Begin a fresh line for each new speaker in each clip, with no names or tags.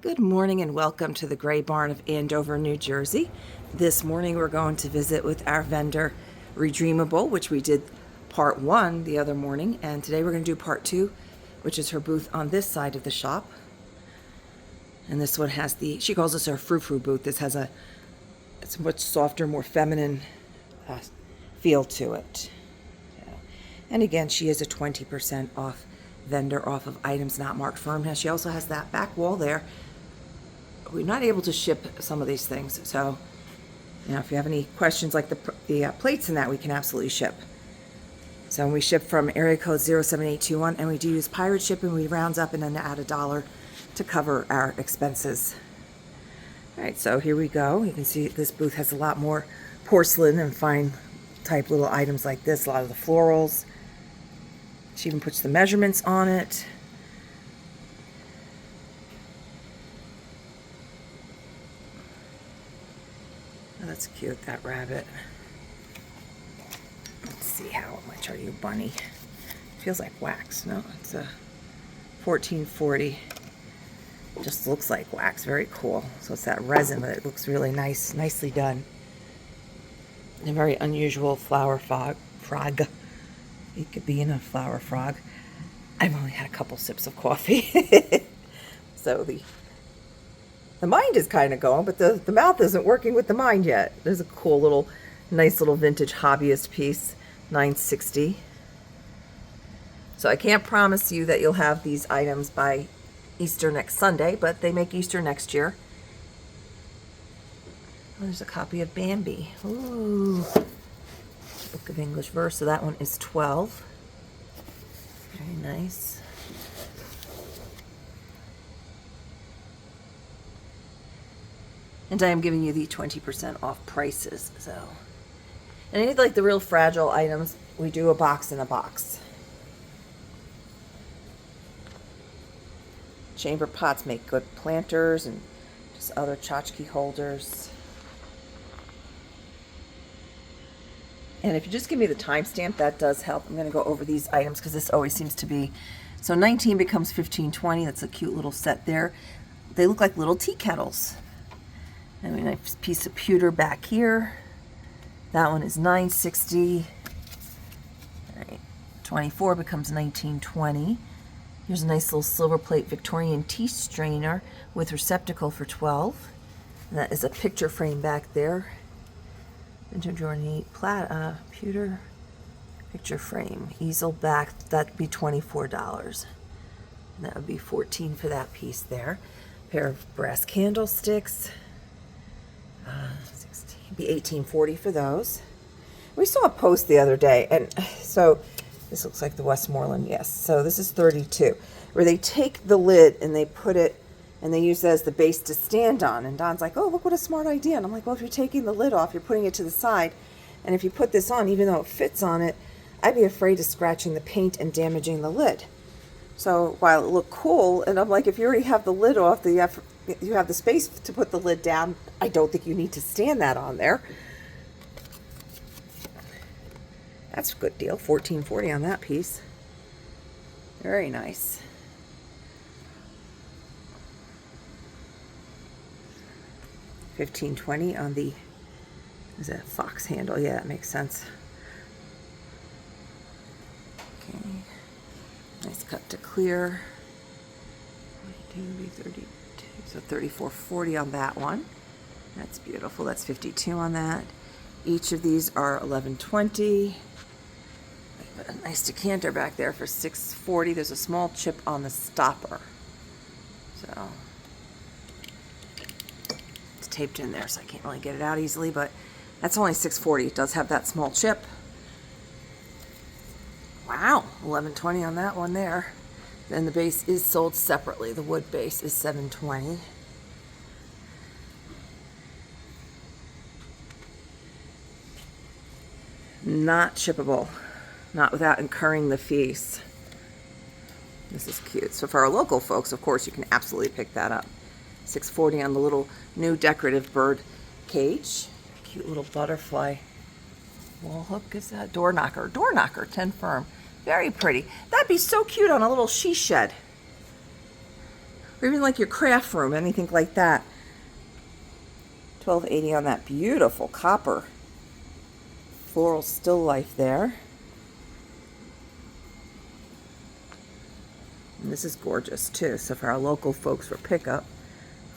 Good morning and welcome to the Gray Barn of Andover, New Jersey. This morning we're going to visit with our vendor Redreamable, which we did part 1 the other morning, and today we're going to do part 2, which is her booth on this side of the shop. And this one has she calls this her frou-frou booth. This has it's a much softer, more feminine feel to it. And again, she is a 20% off vendor off of items not marked firm. Now she also has that back wall there. We're not able to ship some of these things, so if you have any questions like the plates and that, we can absolutely ship. So we ship from area code 07821, and we do use pirate shipping. We round up and then add $1 to cover our expenses. All right, so here we go. You can see this booth has a lot more porcelain and fine type little items like this, a lot of the florals. She even puts the measurements on it. Oh, that's cute, that rabbit. Let's see, how much are you, bunny? Feels like wax. No, it's a 1440. Just looks like wax. Very cool. So it's that resin, but it looks really nice, nicely done. A very unusual flower frog. It could be in a flower frog. I've only had a couple sips of coffee. So the mind is kind of going, but the mouth isn't working with the mind yet. There's a cool little, nice little vintage hobbyist piece, $9.60. So I can't promise you that you'll have these items by Easter next Sunday, but they make Easter next year. Oh, there's a copy of Bambi. Ooh. Book of English Verse. So that one is 12. Very nice. And I am giving you the 20% off prices. So, and any like the real fragile items, we do a box in a box. Chamber pots make good planters and just other tchotchke holders. And if you just give me the timestamp, that does help. I'm going to go over these items because this always seems to be. So 19 becomes 1520. That's a cute little set there. They look like little tea kettles. And a nice piece of pewter back here. That one is $9.60. All right, 24 becomes 19.20. Here's a nice little silver plate Victorian tea strainer with receptacle for 12. And that is a picture frame back there. Vintage ornate pewter picture frame easel back. That'd be $24. And that would be $14 for that piece there. Pair of brass candlesticks. 16, be $18.40 for those. We saw a post the other day, and so this looks like the Westmoreland. Yes, so this is 32, where they take the lid and they put it, and they use that as the base to stand on. And Don's like, "Oh, look what a smart idea!" And I'm like, "Well, if you're taking the lid off, you're putting it to the side, and if you put this on, even though it fits on it, I'd be afraid of scratching the paint and damaging the lid." So while it looked cool, and I'm like, if you already have the lid off, you have the space to put the lid down. I don't think you need to stand that on there. That's a good deal. $14.40 on that piece. Very nice. $15.20 on the, is that a fox handle? Yeah, that makes sense. Okay. Nice cut to clear. 42, 32, so $34.40 on that one. That's beautiful. That's $52 on that. Each of these are $11.20. A nice decanter back there for $6.40. There's a small chip on the stopper, so it's taped in there, so I can't really get it out easily. But that's only $6.40. It does have that small chip. Wow, $11.20 on that one there. Then the base is sold separately. The wood base is $7.20. Not shippable, not without incurring the fees. This is cute. So for our local folks, of course, you can absolutely pick that up. $6.40 on the little new decorative bird cage. Cute little butterfly wall hook. Is that door knocker? Door knocker, 10 firm. Very pretty. That'd be so cute on a little she shed. or even like your craft room, anything like that. $12.80 on that beautiful copper floral still life there. And this is gorgeous too. So for our local folks for pickup,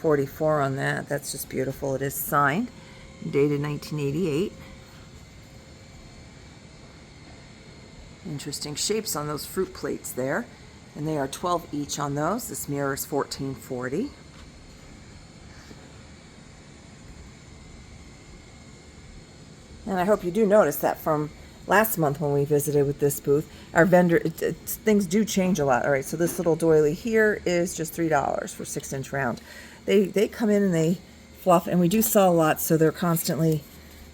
$44 on that. That's just beautiful. It is signed, dated 1988. Interesting shapes on those fruit plates there. And they are $12 each on those. This mirror is $14.40. And I hope you do notice that from last month when we visited with this booth, our vendor, things do change a lot. All right, so this little doily here is just $3 for 6-inch round. They come in and they fluff, and we do sell a lot, so they're constantly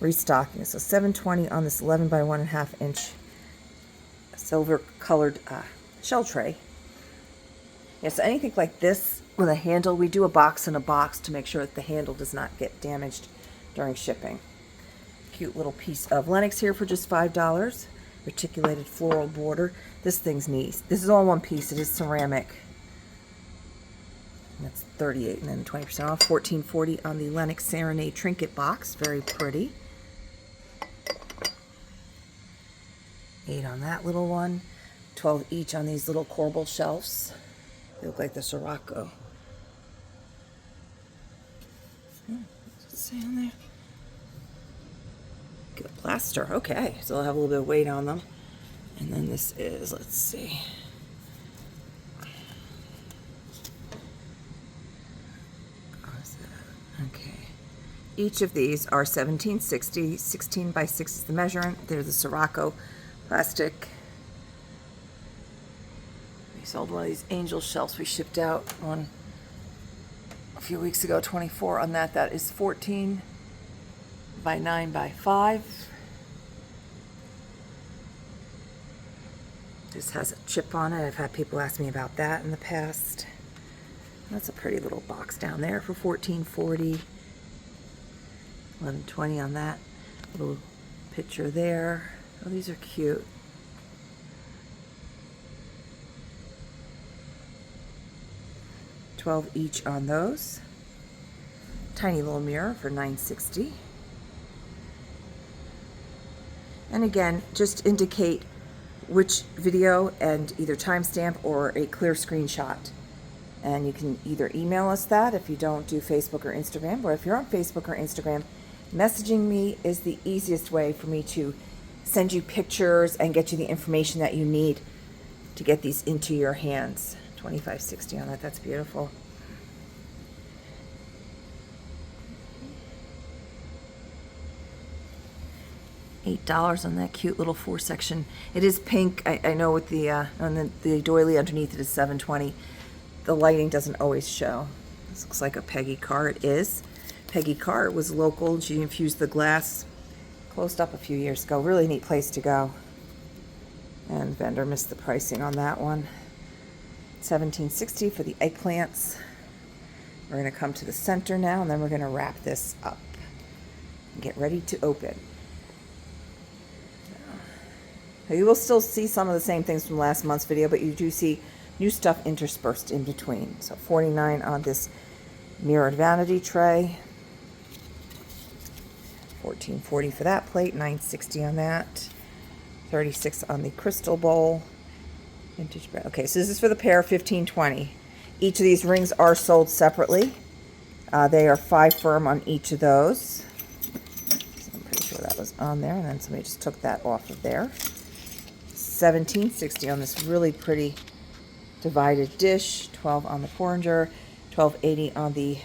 restocking. So $7.20 on this 11 by 1.5 inch silver colored shell tray. Yeah, so anything like this with a handle, we do a box in a box to make sure that the handle does not get damaged during shipping. Cute little piece of Lenox here for just $5. Reticulated floral border. This thing's neat. This is all one piece. It is ceramic. And that's $38 and then 20% off. $14.40 on the Lenox Serenade trinket box. Very pretty. $8 on that little one. $12 each on these little corbel shelves. They look like the Sirocco. What's it say on there? Good plaster. Okay, so they'll have a little bit of weight on them. And then this is, let's see. Okay. Each of these are $17.60. 16 by 6 is the measurement. They're the Sirocco plastic. We sold one of these angel shelves we shipped out on a few weeks ago. 24 on that. That is 14 by 9 by 5. This has a chip on it. I've had people ask me about that in the past. That's a pretty little box down there for $14.40. $11.20 on that little picture there. Oh, these are cute. $12 each on those. Tiny little mirror for $9.60. And again, just indicate which video and either timestamp or a clear screenshot. And you can either email us that if you don't do Facebook or Instagram, or if you're on Facebook or Instagram, messaging me is the easiest way for me to send you pictures and get you the information that you need to get these into your hands. $25.60 on that. That's beautiful. $8 on that cute little 4-section. It is pink. I know with the on the doily underneath it is $7.20. The lighting doesn't always show. This looks like a Peggy Carr. It is. Peggy Carr was local. She infused the glass. Closed up a few years ago. Really neat place to go. And vendor missed the pricing on that one. $17.60 for the eggplants. We're going to come to the center now, and then we're going to wrap this up and get ready to open. You will still see some of the same things from last month's video, but you do see new stuff interspersed in between. So $49 on this mirrored vanity tray. $14.40 for that plate. $9.60 on that. $36 on the crystal bowl. Vintage bread. Okay, so this is for the pair, $15.20. Each of these rings are sold separately. They are 5 firm on each of those. So I'm pretty sure that was on there, and then somebody just took that off of there. $17.60 on this really pretty divided dish. $12 on the porringer. $12.80 on the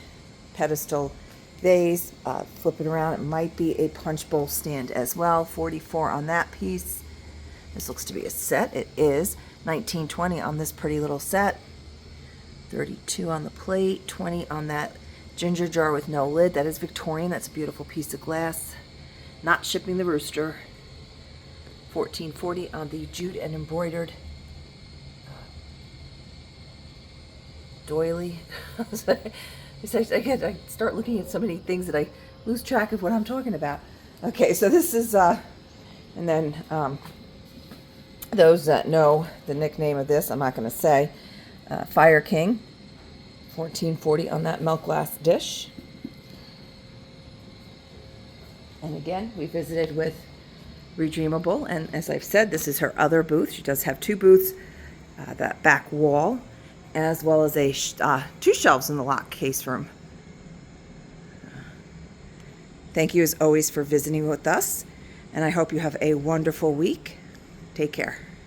pedestal vase. Flip it around. It might be a punch bowl stand as well. $44 on that piece. This looks to be a set. It is. $19.20 on this pretty little set. $32 on the plate. $20 on that ginger jar with no lid. That is Victorian. That's a beautiful piece of glass. Not shipping the rooster. $14.40 on the jute and embroidered doily. I start looking at so many things that I lose track of what I'm talking about. Okay, so this is, and then those that know the nickname of this, I'm not going to say, Fire King. $14.40 on that milk glass dish. And again, we visited with Redreamable, and as I've said, this is her other booth. She does have two booths, that back wall, as well as a two shelves in the lock case room. Thank you as always for visiting with us, and I hope you have a wonderful week. Take care.